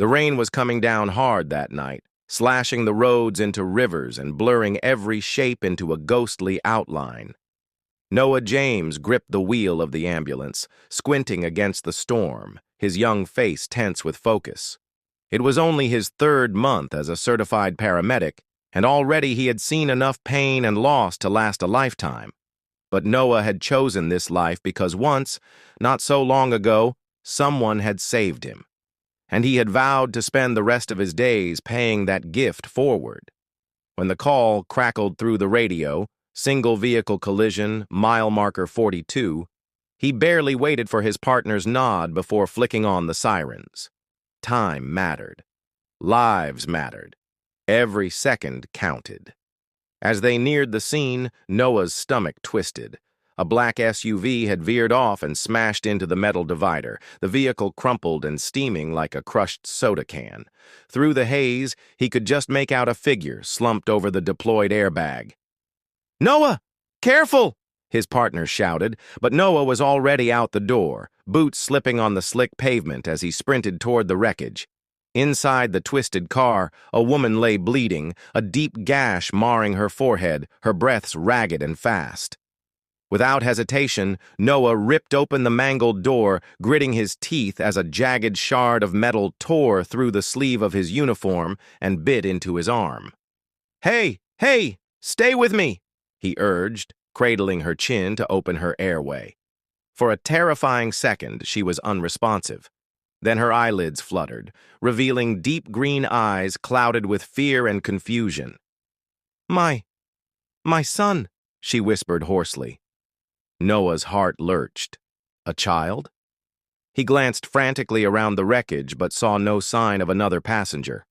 The rain was coming down hard that night, slashing the roads into rivers and blurring every shape into a ghostly outline. Noah James gripped the wheel of the ambulance, squinting against the storm, his young face tense with focus. It was only his third month as a certified paramedic, and already he had seen enough pain and loss to last a lifetime. But Noah had chosen this life because once, not so long ago, someone had saved him, and he had vowed to spend the rest of his days paying that gift forward. When the call crackled through the radio, single vehicle collision, mile marker 42, he barely waited for his partner's nod before flicking on the sirens. Time mattered. Lives mattered. Every second counted. As they neared the scene, Noah's stomach twisted. A black SUV had veered off and smashed into the metal divider, the vehicle crumpled and steaming like a crushed soda can. Through the haze, he could just make out a figure slumped over the deployed airbag. "Noah! Careful!" his partner shouted, but Noah was already out the door, boots slipping on the slick pavement as he sprinted toward the wreckage. Inside the twisted car, a woman lay bleeding, a deep gash marring her forehead, her breaths ragged and fast. Without hesitation, Noah ripped open the mangled door, gritting his teeth as a jagged shard of metal tore through the sleeve of his uniform and bit into his arm. Hey, stay with me," he urged, cradling her chin to open her airway. For a terrifying second, she was unresponsive. Then her eyelids fluttered, revealing deep green eyes clouded with fear and confusion. My son," she whispered hoarsely. Noah's heart lurched. A child? He glanced frantically around the wreckage but saw no sign of another passenger.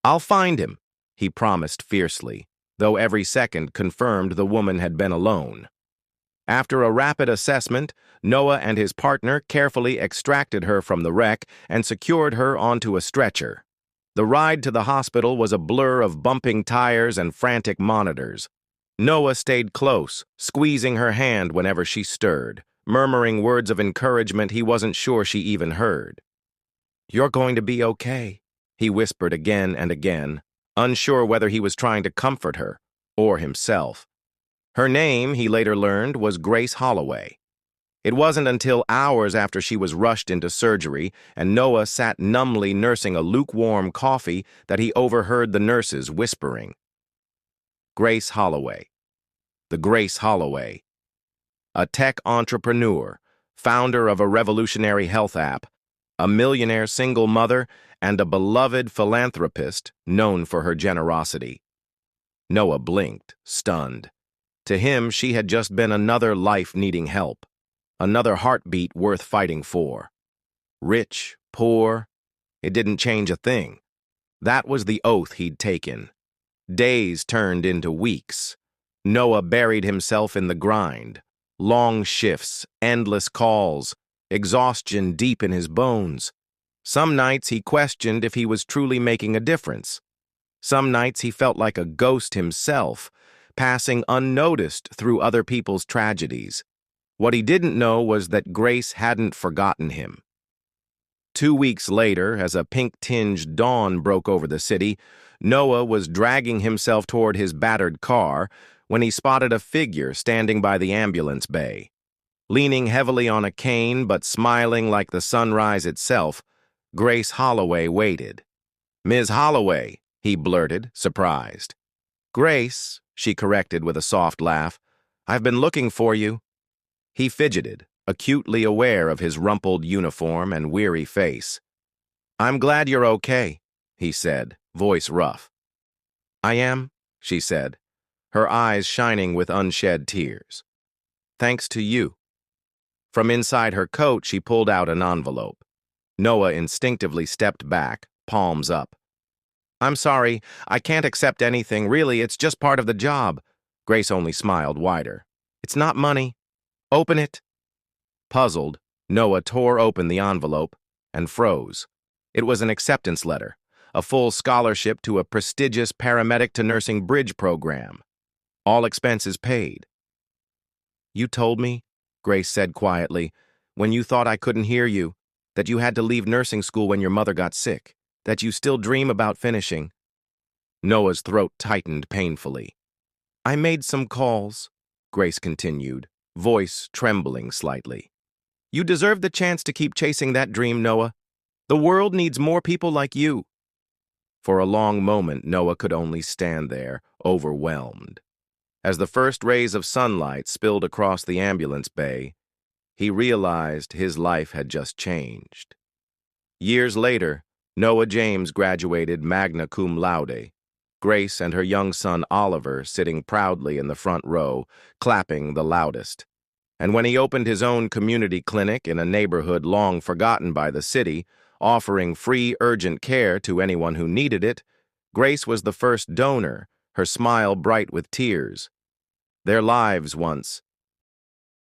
"I'll find him," he promised fiercely, though every second confirmed the woman had been alone. After a rapid assessment, Noah and his partner carefully extracted her from the wreck and secured her onto a stretcher. The ride to the hospital was a blur of bumping tires and frantic monitors. Noah stayed close, squeezing her hand whenever she stirred, murmuring words of encouragement he wasn't sure she even heard. "You're going to be okay," he whispered again and again, unsure whether he was trying to comfort her or himself. Her name, he later learned, was Grace Holloway. It wasn't until hours after she was rushed into surgery and Noah sat numbly nursing a lukewarm coffee that he overheard the nurses whispering. Grace Holloway. The Grace Holloway. A tech entrepreneur, founder of a revolutionary health app, a millionaire single mother, and a beloved philanthropist known for her generosity. Noah blinked, stunned. To him, she had just been another life needing help, another heartbeat worth fighting for. Rich, poor, it didn't change a thing. That was the oath he'd taken. Days turned into weeks. Noah buried himself in the grind. Long shifts, endless calls, exhaustion deep in his bones. Some nights he questioned if he was truly making a difference. Some nights he felt like a ghost himself, passing unnoticed through other people's tragedies. What he didn't know was that Grace hadn't forgotten him. 2 weeks later, as a pink-tinged dawn broke over the city, Noah was dragging himself toward his battered car when he spotted a figure standing by the ambulance bay. Leaning heavily on a cane but smiling like the sunrise itself, Grace Holloway waited. "Ms. Holloway," he blurted, surprised. "Grace," she corrected with a soft laugh. "I've been looking for you." He fidgeted, acutely aware of his rumpled uniform and weary face. "I'm glad you're okay," he said, voice rough. "I am," she said, her eyes shining with unshed tears. "Thanks to you." From inside her coat, she pulled out an envelope. Noah instinctively stepped back, palms up. "I'm sorry, I can't accept anything, really, it's just part of the job." Grace only smiled wider. "It's not money. Open it." Puzzled, Noah tore open the envelope and froze. It was an acceptance letter, a full scholarship to a prestigious paramedic to nursing bridge program. All expenses paid. "You told me," Grace said quietly, "when you thought I couldn't hear you, that you had to leave nursing school when your mother got sick. that you still dream about finishing. Noah's throat tightened painfully. I made some calls, Grace continued, voice trembling slightly. You deserve the chance to keep chasing that dream, Noah. The world needs more people like you. For a long moment, Noah could only stand there, overwhelmed. As the first rays of sunlight spilled across the ambulance bay, he realized his life had just changed. Years later, Noah James graduated magna cum laude, Grace and her young son Oliver sitting proudly in the front row, clapping the loudest. And when he opened his own community clinic in a neighborhood long forgotten by the city, offering free urgent care to anyone who needed it, Grace was the first donor, her smile bright with tears. Their lives once,